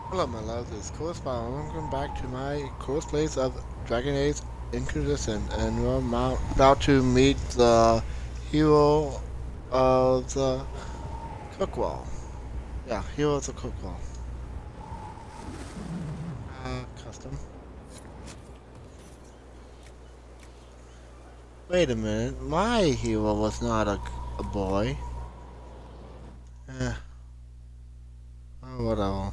Hello my love, this is Correspondent. Welcome back to my cosplays of Dragon Age Inquisition, and we're about to meet the hero of the Cookwall. Yeah, hero of the Cookwall. Custom. Wait a minute, my hero was not a boy. Eh, oh, whatever.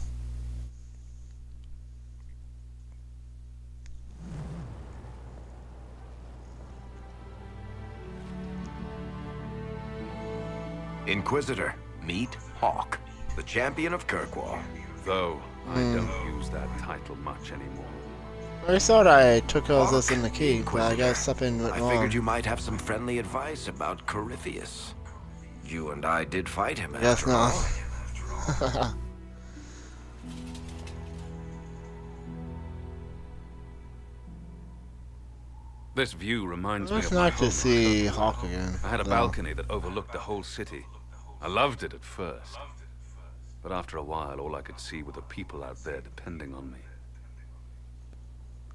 Inquisitor, meet Hawk, the champion of Kirkwall. Though I don't use that title much anymore. I thought I took all this Hawk, in the key, but I Inquisitor. guess something went I wrong. figured you might have some friendly advice about Corypheus. You and I did fight him Guess after not. all. This view reminds me It's of my nice to home. see Hawk again. I had a though. balcony that overlooked the whole city. I loved it at first. But after a while, all I could see were the people out there depending on me.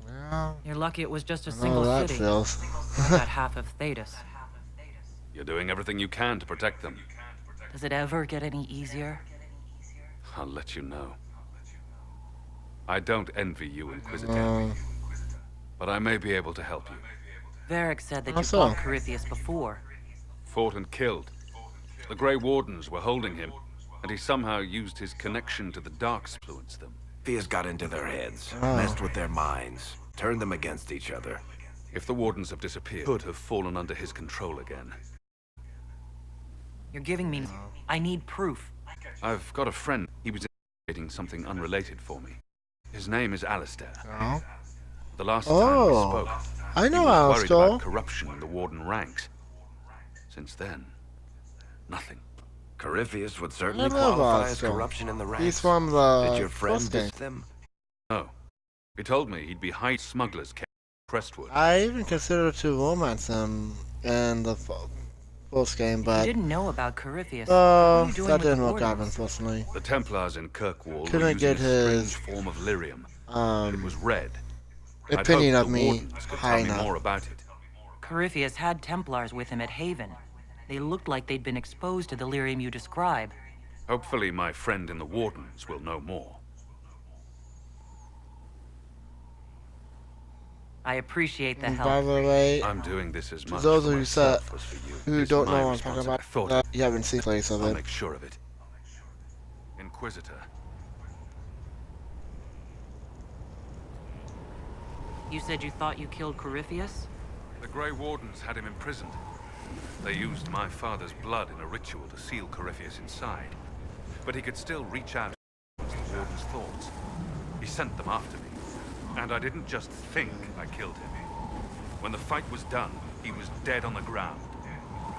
Well, You're lucky it was just a I know single how that city. feels. About half of Thetis. You're doing everything you can to protect them. Does it ever get any easier? I'll let you know. I don't envy you, Inquisitor, Um, but I may be able to help you. Varric said that How you so? fought Corypheus before. Fought and killed. The Grey Wardens were holding him, and he somehow used his connection to the dark to influence them. Thea's got into their heads, Oh. messed with their minds, turned them against each other. If the Wardens have disappeared, could have fallen under his control again. You're giving me... I need proof. I've got a friend. He was investigating something unrelated for me. His name is Alistair. oh. The last time we Oh, spoke, I he know was worried Alistair. about corruption in the Warden ranks. Since then, nothing. Corypheus would certainly I love qualify as Alistair. corruption in the ranks. He's from the Did your friend first game. diss them? No. He told me he'd be hide smugglers kept in Crestwood. I even considered to romance him in the first game, You but didn't know about Corypheus. What are you doing that with the didn't work out, Wardens? unfortunately. The Templars in Kirkwall Couldn't were using get a strange his, form of lyrium. It was red. I'd opinion hoped of the me Wardens could high tell me enough. more about it. Corypheus had Templars with him at Haven. They looked like they'd been exposed to the lyrium you describe. Hopefully my friend in the Wardens will know more. I appreciate the And help. by the way, I'm doing this as much those for of you myself as for you. who It's don't my know what I'm talking about, responsibility. you haven't seen the place of I'll it. make sure of it. Inquisitor. You said you thought you killed Corypheus? The Grey Wardens had him imprisoned. They used my father's blood in a ritual to seal Corypheus inside. But he could still reach out to the Warden's thoughts. He sent them after me. And I didn't just think I killed him. When the fight was done, he was dead on the ground.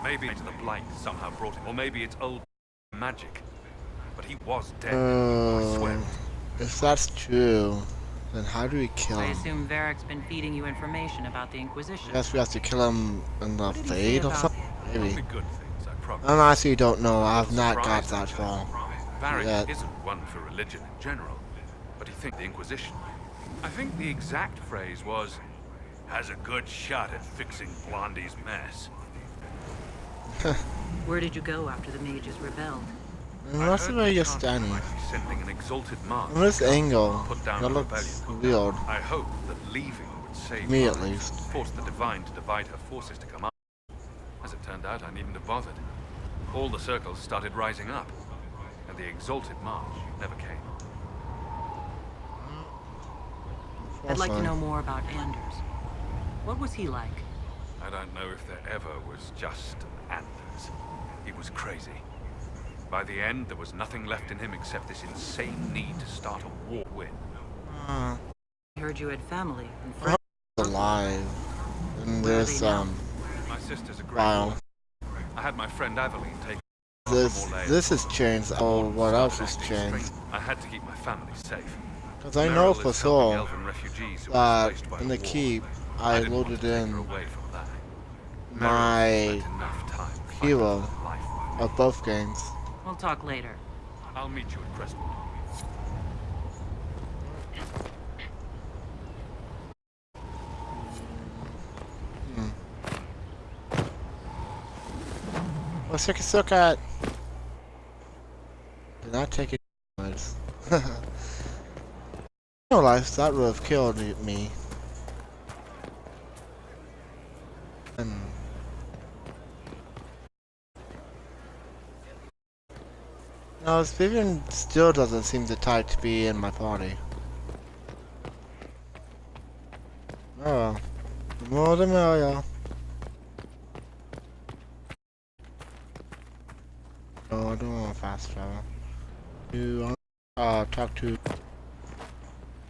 Maybe the blight somehow brought him, or maybe it's old magic. But he was dead. I swear it. If that's true, then how do we kill I him? assume Varric's been feeding you information about the Inquisition. I guess we have to kill him in the What did he say fade or about- something? Only Maybe. good things, I promise. I honestly don't know. I've not got that far. Varric yet. isn't one for religion in general, but he thinks the Inquisition. I think the exact phrase was, has a good shot at fixing Blondie's mess. Where did you go after the mages rebelled? And I what's heard the way the you're Chancellor standing? might be sending an exalted march. From this angle, Put down that the looks rebellion. weird. I hope that leaving would save Me, at lives, least. force the Divine to divide her forces to come up. As it turned out, I needn't have bothered. All the circles started rising up, and the exalted march never came. I'd like to Fine. know more about Anders. What was he like? I don't know if there ever was just Anders. He was crazy. By the end, there was nothing left in him except this insane need to start a war with. Uh, I heard you had family and friends. alive. And Where are there's they now? My sister's a great Wow. woman. I had my friend Aveline take This has changed. Oh, what else has changed? I had to keep my family safe. Because I know Merrill for is helping sure elven refugees who were that displaced by in the war. keep, I I didn't want loaded to take her in away from that. my Merrill spent enough time fighting hero for life. of both games. We'll talk later. I'll meet you at Crestwood. Let's take a look at. Did not take it. No life, that would have killed me. And no, Vivian still doesn't seem the type to be in my party. Oh well. The more the merrier. No, I don't want to fast travel. You talk to.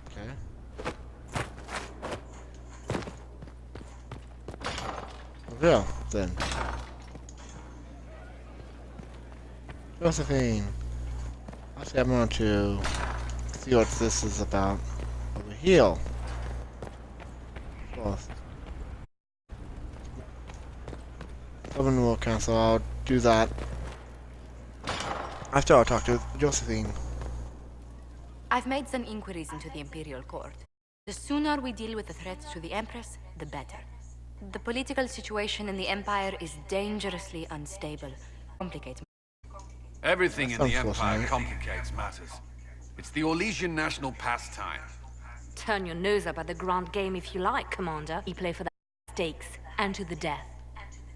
Okay. Yeah, then. Josephine. Actually, I'm going to see what this is about. Over here. First. Someone will cancel. I'll do that after I talk to Josephine. I've made some inquiries into the Imperial Court. The sooner we deal with the threats to the Empress, the better. The political situation in the Empire is dangerously unstable. Complicates. Everything in the Empire unfortunate. complicates matters. It's the Orlesian national pastime. Turn your nose up at the grand game if you like, Commander. We play for the stakes and to the death.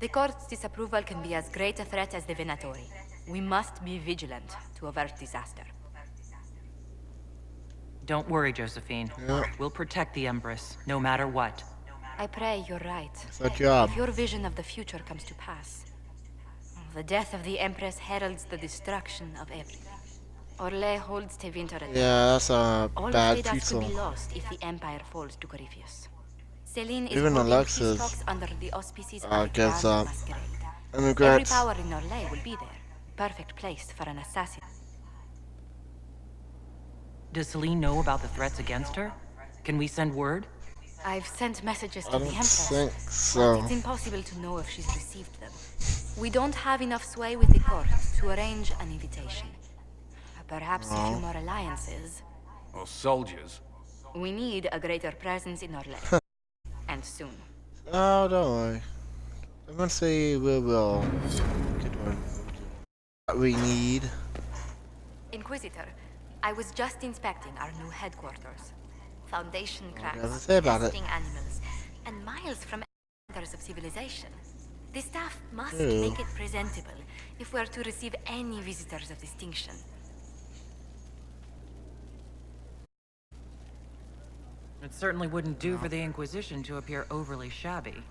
The Court's disapproval can be as great a threat as the Venatori. We must be vigilant to avert disaster. Don't worry, Josephine. Yeah. We'll protect the Empress, no matter what. I pray you're right. It's a job. If your vision of the future comes to pass, the death of the Empress heralds the destruction of everything. Orlais holds Tevinter at Yeah, that's a all bad of Thedas could be future. lost if the Empire falls to Corypheus. Selene is Even holding Alexis, peace talks under the auspices of the gives Grand up. Masquerade. Every Immigrants. power in Orlais will be there. Perfect place for an assassin. Does Celine know about the threats against her? Can we send word? I've sent messages I to the don't Empress. think But so. it's impossible to know if she's received them. We don't have enough sway with the court to arrange an invitation. Perhaps a few more alliances. Or soldiers. We need a greater presence in Orlais. And soon. Oh, don't worry. I'm gonna say we will get what we need. Inquisitor, I was just inspecting our new headquarters. Foundation cracks, have to say about it? nesting animals, and miles from centers of civilization. The staff must Ew. make it presentable if we're to receive any visitors of distinction. It certainly wouldn't do for the Inquisition to appear overly shabby.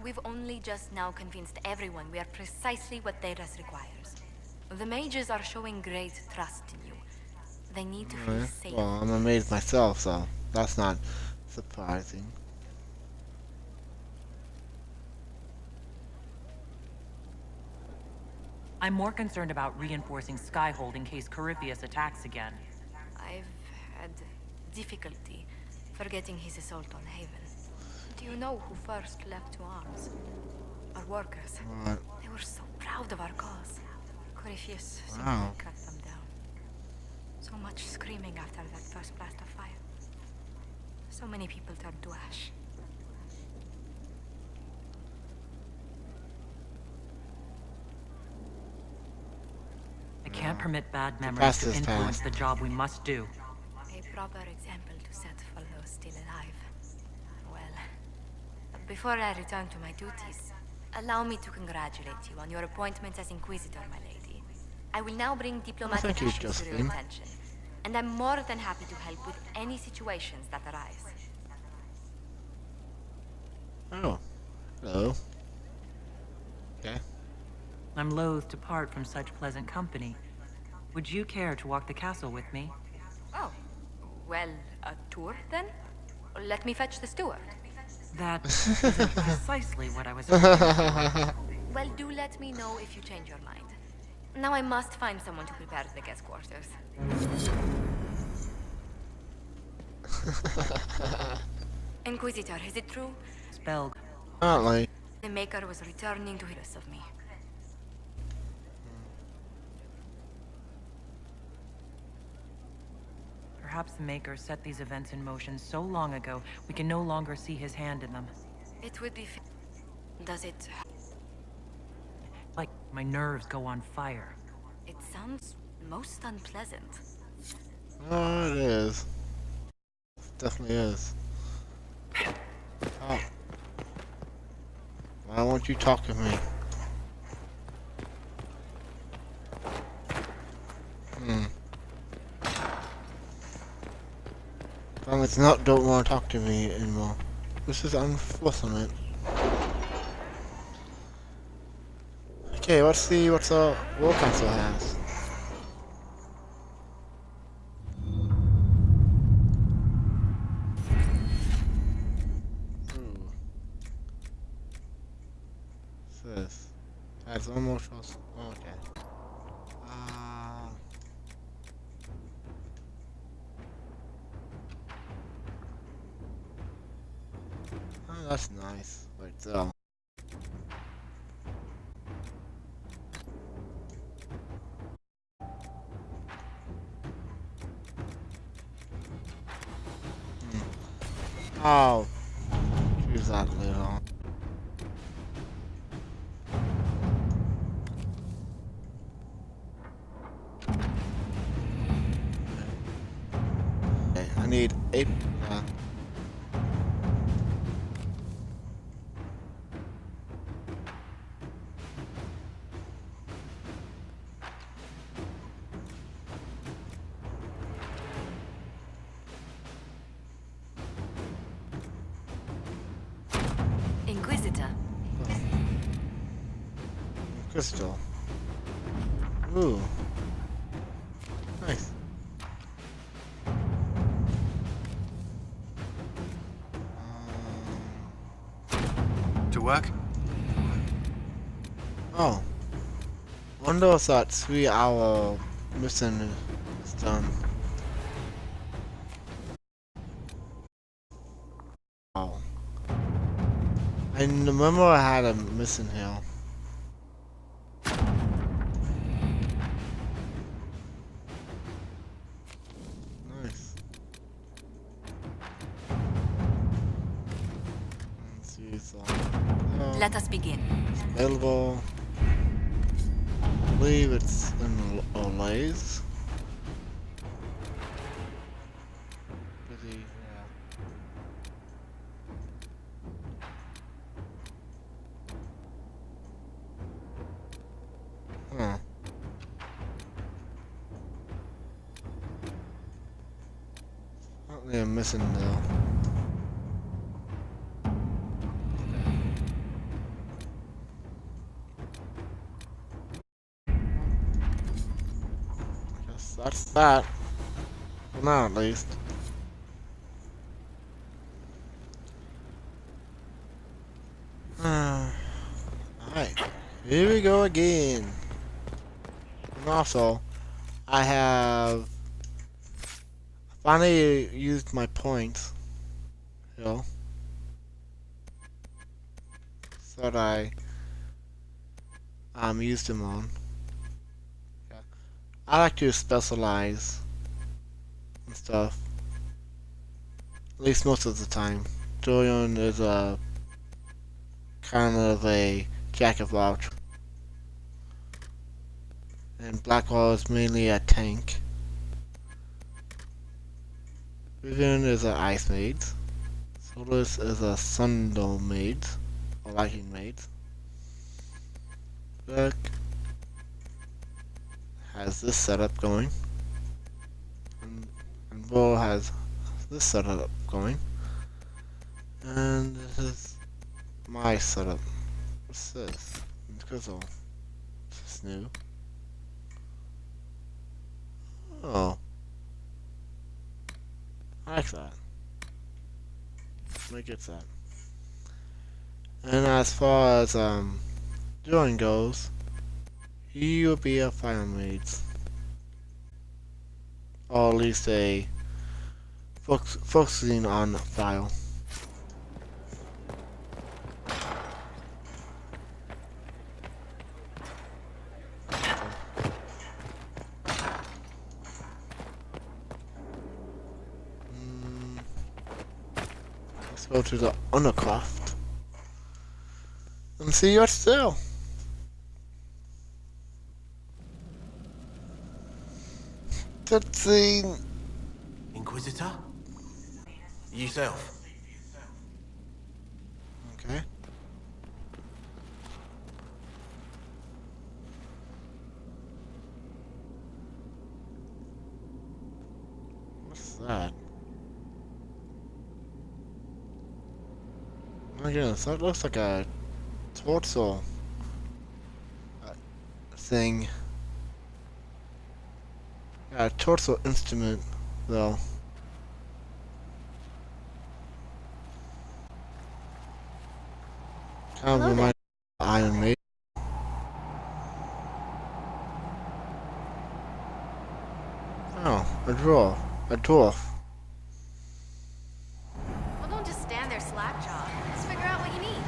We've only just now convinced everyone we are precisely what Thedas requires. The mages are showing great trust in you. They need to feel safe. Well, I'm amazed myself, so that's not surprising. I'm more concerned about reinforcing Skyhold in case Corypheus attacks again. I've had difficulty forgetting his assault on Haven. Do you know who first leapt to arms? Our workers. What? They were so proud of our cause. Corypheus simply Wow. cut them down. So much screaming after that first blast of fire. So many people turned to ash. I can't permit bad memories past to is influence past. the job we must do. A proper example to set for those still alive. Well, before I return to my duties, allow me to congratulate you on your appointment as Inquisitor, my lady. I will now bring diplomatic thank you, issues to your Josephine. attention, and I'm more than happy to help with any situations that arise. Oh. Hello. Okay. I'm loath to part from such pleasant company. Would you care to walk the castle with me? Oh, well, a tour then? Let me fetch the steward. That isn't precisely what I was hoping. Well, do let me know if you change your mind. Now I must find someone to prepare the guest quarters. Inquisitor, is it true? Spell. Apparently. The Maker was returning to us of me. Perhaps the Maker set these events in motion so long ago, we can no longer see his hand in them. It would be... Does it... Like My nerves go on fire. It sounds most unpleasant. Oh, it is. Definitely is. Oh. Why won't you talk to me? It's not don't want to talk to me anymore. This is unfortunate. Okay, let's see what the World Council has. Ooh. What's this? Has almost oh, okay. Oh, that's nice. Right there. Oh, choose that little. Okay, I need 8. Inquisitor. Crystal. Ooh. Nice. To work? Oh. Wonder if that 3-hour mission is done. Oh. I remember I had a mission here. Nice. Let's see, so Let us begin. available. I believe it's in Olays. Busy, yeah. Huh. Apparently I'm missing though. I guess that's that. For now at least. Alright. Here we go again. And also, I have finally used my points. You know. So that I used them on. Yeah. I like to specialize and stuff. At least most of the time. Julian is a kind of a jack of all trades. And Blackwall is mainly a tank. Vivian is an ice maid. Solus is a Sundal maid. Or Viking maid. Beck has this setup going. And Bull has this setup going. And this is my setup. What's this? Grizzle. This is new. Oh. I like that. I get that. And as far as Durin goes, he will be a fire maid. Or at least a focusing on fire. Let's go to the Undercraft and see what's there. Cutscene. Inquisitor? Yourself? Okay. What's that? Oh my goodness, that looks like a torso thing. Yeah, a torso instrument, though. Kind of reminds me of Iron Maiden. Oh, a dwarf. A dwarf. Well, don't just stand there slack-jawed. Let's figure out what you need.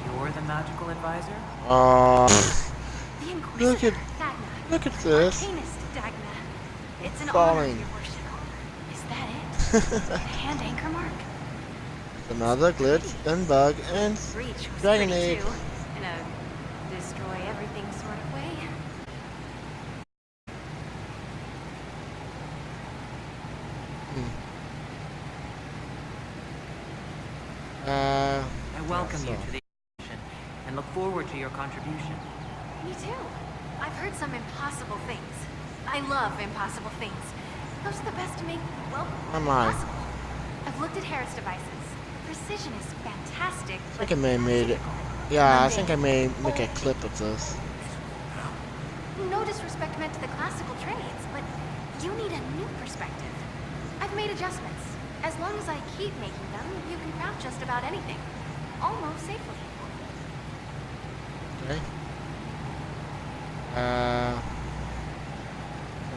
You're the magical advisor? The Look Inquisitor, at- Dagna. look at this. Arcanist Dagna. It's an Falling. honor, your worship. Is that it? A hand anchor mark? Another glitch and bug and Breach was Dragon pretty Age. too. In a destroy everything sort of way. I welcome you so. to the mission and look forward to your contribution. Me too. I've heard some impossible things. I love impossible things. Those are the best to make, well, I'm lying. possible. I've looked at Harris devices. Precision is fantastic, I but think I may have made it. cynical. Yeah, I think I may make a clip of this. No disrespect meant to the classical trades, but you need a new perspective. I've made adjustments. As long as I keep making them, you can craft just about anything. Almost safely. Okay.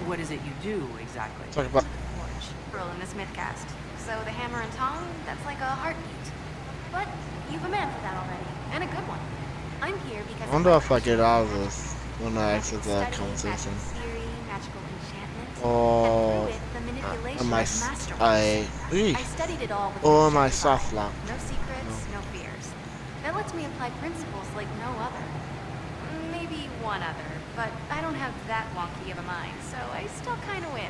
What is it you do, exactly? Talk about. Forge. Roll in the Smithcast. So the hammer and tong, that's like a heartbeat. But you've a man for that already, and a good one. I'm here because I wonder if I get out of this when I exit the conversation. Theory, magical enchantment, Or and through it, the manipulation am I? of master I studied it all with or an am I objective soft eye. lock? No secrets, no fears. That lets me apply principles like no other. Maybe one other, but I don't have that wonky of a mind, so I still kind of win.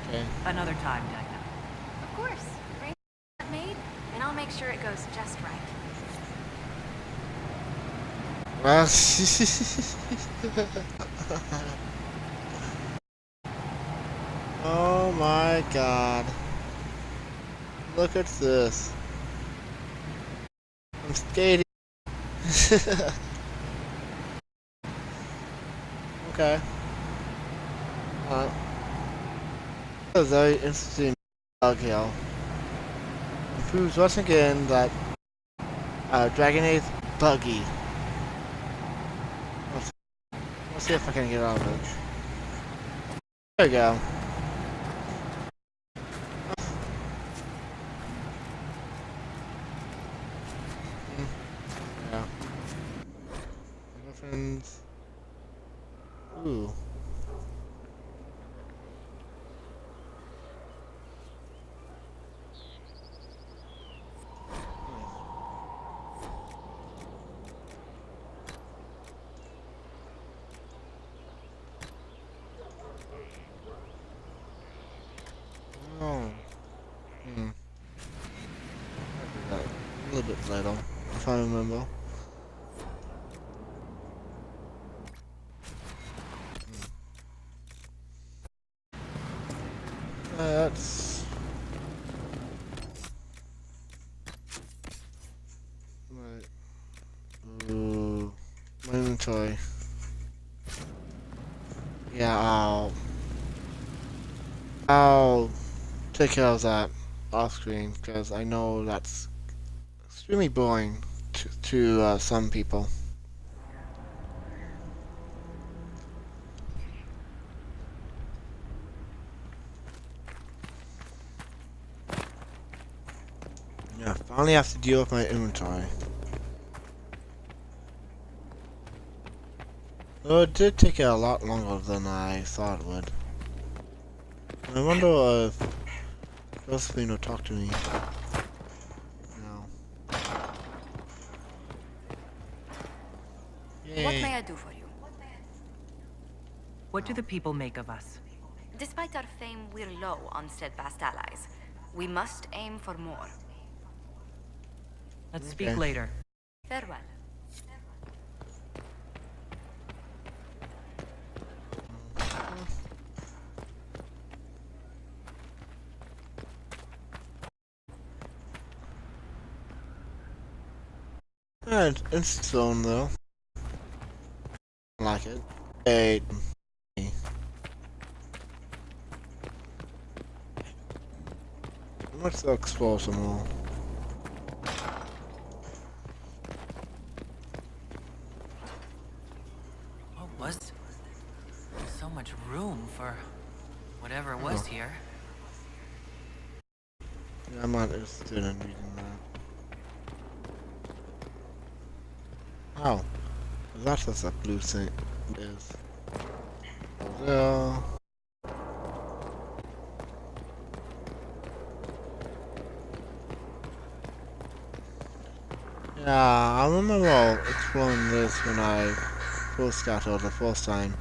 Okay. Another time, Dagna. Of course, rain made, and I'll make sure it goes just right. Well, oh my god. Look at this. I'm skating. Okay. A very interesting bug here. It proves once again that Dragon Age buggy. Let's see if I can get out of it. There we go. Yeah. Dolphins. Ooh. Oh. A little bit later, if I remember. That's right. Ooh, my inventory. Yeah, I'll take care of that off screen because I know that's extremely boring to some people. Yeah, finally have to deal with my inventory. Well, it did take a lot longer than I thought it would. I wonder if Josephine will talk to me. No. What Yay. may I do for you? What do the people make of us? Despite our fame, we're low on steadfast allies. We must aim for more. Let's speak Okay. later. Farewell. Yeah, it's stone though. I like it. Hey. Let's explore some more. What was? So much room for whatever was here. Yeah, I'm not interested in reading that. Oh, that's what that blue thing is. Yeah. Yeah, I remember exploring this when I first got here the first time.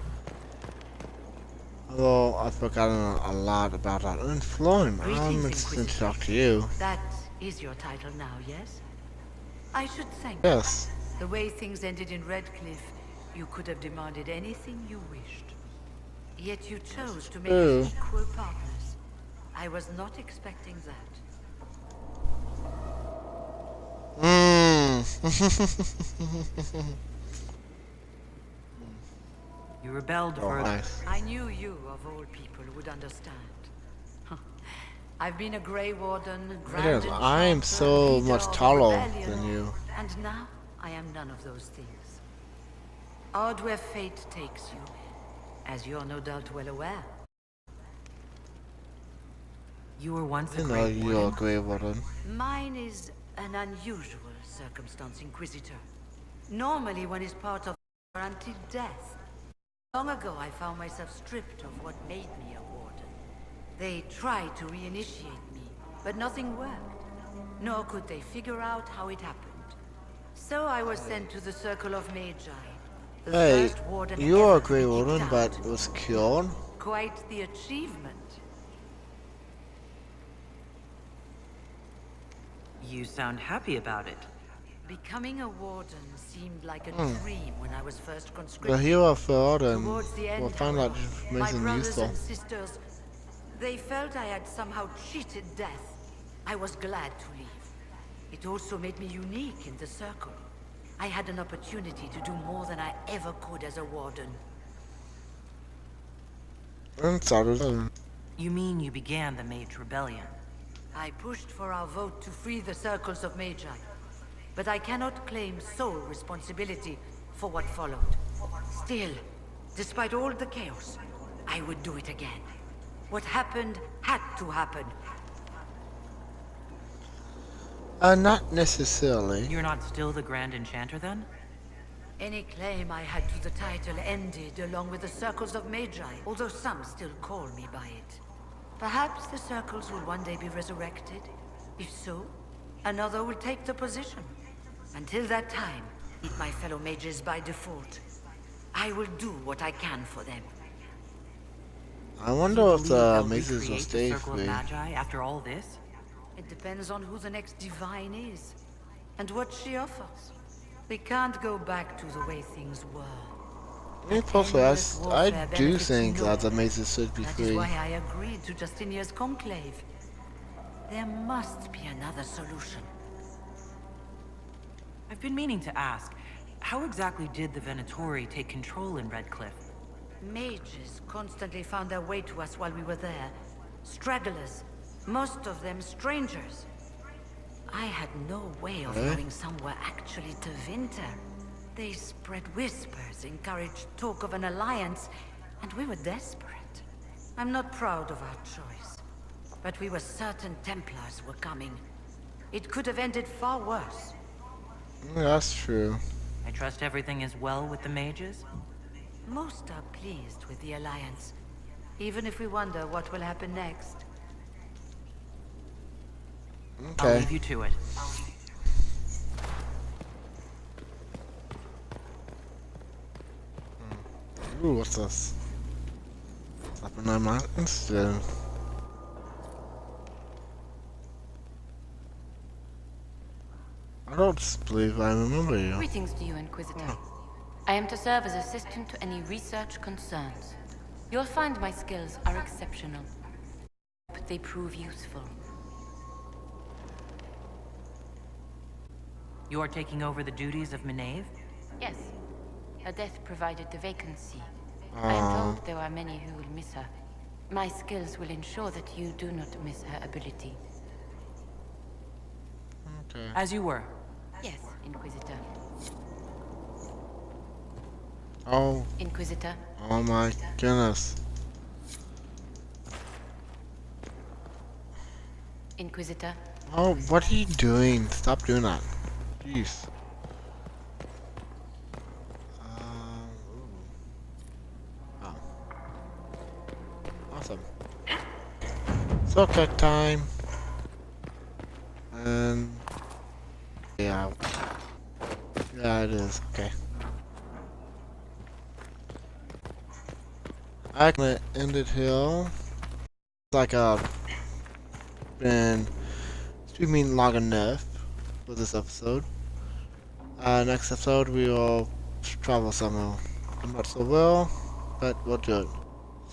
Although I've forgotten a lot about that. And Florim, I'm Greetings, interested to Inquisitor. talk to you. That is your title now, yes? I should thank Yes. you. The way things ended in Redcliffe, you could have demanded anything you wished. Yet you chose to make true. us equal partners. I was not expecting that. You rebelled Oh, for nice. I knew you, of all people, would understand. I've been a Grey Warden, Grand Yes, I'm Enchanter, so leader much of a taller rebellion, than you. and now I am none of those things. Odd where fate takes you, as you're no doubt well aware. You were once a You know, great you're a warden. Grey Warden. Mine is an unusual circumstance, Inquisitor. Normally one is part of until death. Long ago I found myself stripped of what made me a warden. They tried to reinitiate me, but nothing worked. Nor could they figure out how it happened. So I was sent to the Circle of Magi. The Hey, first warden you're a ever to Grey be kicked Warden, out. but it was cured. Quite the achievement. You sound happy about it. Becoming a warden seemed like a dream when I was first The conscripted. hero for and Towards the end, we'll find out however, my information brothers useful. and sisters, they felt I had somehow cheated death. I was glad to leave. It also made me unique in the circle. I had an opportunity to do more than I ever could as a warden. And started. You mean you began the Mage Rebellion? I pushed for our vote to free the circles of Magi, but I cannot claim sole responsibility for what followed. Still, despite all the chaos, I would do it again. What happened had to happen. Not necessarily. You're not still the Grand Enchanter then? Any claim I had to the title ended along with the Circles of Magi, although some still call me by it. Perhaps the Circles will one day be resurrected. If so, another will take the position. Until that time, meet my fellow mages by default. I will do what I can for them. I wonder You if believe the they'll mazes will recreate the stay Circle of free. Magi after all this? It depends on who the next divine is, and what she offers. We can't go back to the way things were. Personally, Endless I warfare do benefits think no that the one. mazes should be That is free. why I agreed to Justinia's conclave. There must be another solution. I've been meaning to ask, how exactly did the Venatori take control in Redcliffe? Mages constantly found their way to us while we were there. Stragglers, most of them strangers. I had no way of knowing some were actually Tevinter. They spread whispers, encouraged talk of an alliance, and we were desperate. I'm not proud of our choice, but we were certain Templars were coming. It could have ended far worse. Yeah, that's true. I trust everything is well with the mages? Most are pleased with the alliance, even if we wonder what will happen next. I'll Okay. leave you to it. Ooh, what's this? when I'm not interested. I don't believe I remember you. Greetings to you, Inquisitor. I am to serve as assistant to any research concerns. You'll find my skills are exceptional, but they prove useful. You are taking over the duties of Maeve? Yes. Her death provided the vacancy. I am told there are many who will miss her. My skills will ensure that you do not miss her ability. Okay. As you were. Yes, Inquisitor. Oh, Inquisitor, oh my goodness. Inquisitor. Oh, what are you doing? Stop doing that. Jeez. Ooh. Oh. Awesome. So cut time. And yeah. Yeah, it is. Okay. I'm gonna end it here. It's like been streaming long enough for this episode. Next episode we will travel somewhere. I'm not so well, but we'll do it.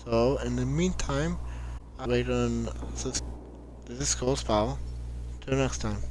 So in the meantime, I'll wait on this Codex file. Till next time.